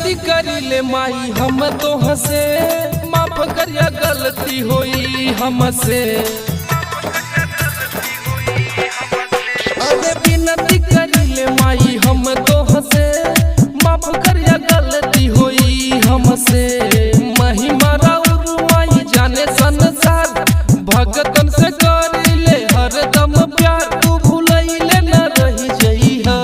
बिनती करिले माई हम तो हसे, माफ करिया गलती होई हमसे। अरे बिनती करिले माई हम तो हसे, माफ करिया गलती होई हमसे। महिमा राउर माई जाने संसार, भगतन से करिले हरदम प्यार। तू भूलैले न रही जइहा,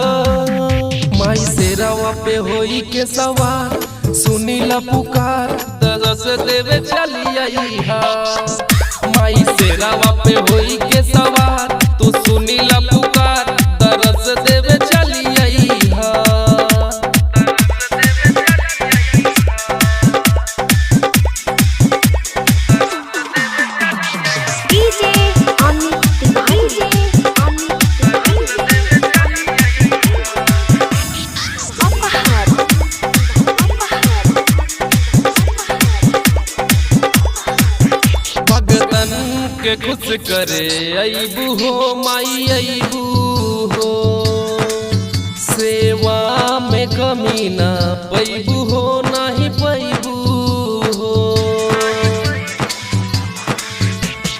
माई शेरावा पे होई के सवार। सुनीला पुकार दरस देवे चली आईहा, माई शेरावा पे होई के सवार। तू सुनीला पुकार दरस देवे चली आईहा। के खुश करे अइबू हो माई अइबू हो, सेवा में कमी ना पैबू हो नहीं पैबू हो।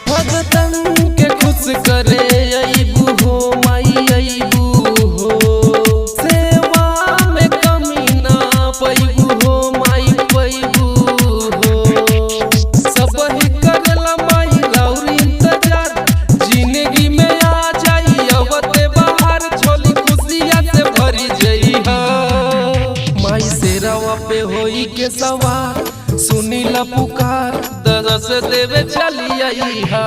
भगतन के खुश करे अइबू हो माई अइबू हो, सेवा में कमी ना पैबू हो माई पैबू हो। सब ही करला माई राउर इंतजार, जिंदगी में आ जाई अवते बाहर। झोली खुशिया से भरी जइहा, माई शेरावा पे होई के सवार। सुनीला पुकार दरस देवे चली आईहा,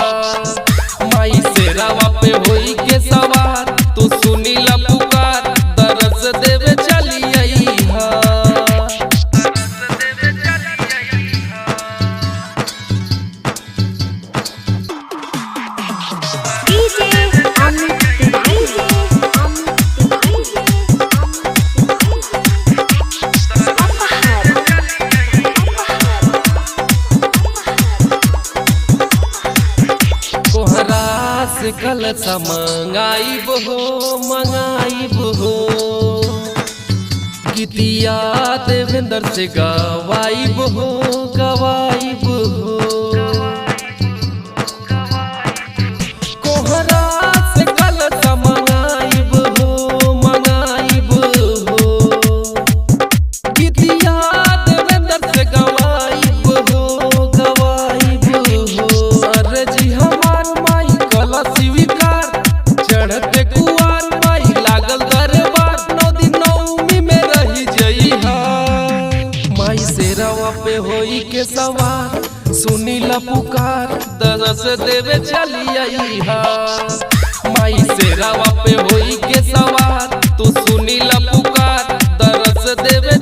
माई शेरावा पे होई के सवार। तू सुनीला पुकार दरस देवे चली आईहा। कल मंगाइब हो मंगाइब हो, गीतिया देवेंद्र से गवाइब हो गवाइब हो। कोहरा से कल मंगाइब हो मंगाइब हो, गीतिया देवेंद्र से गवाइब हो गवाइब हो। अरे जी हमार माई कला स्वीकार, चढ़ते कुआर माई लागल दरबार। 9 दिन नौमी में रही जइहा, माई शेरावा पे होई के सवार। सुनीला पुकार दरस देवे चली आईहा, माई शेरावा पे होई के सवार। तू सुनीला पुकार दरस देवे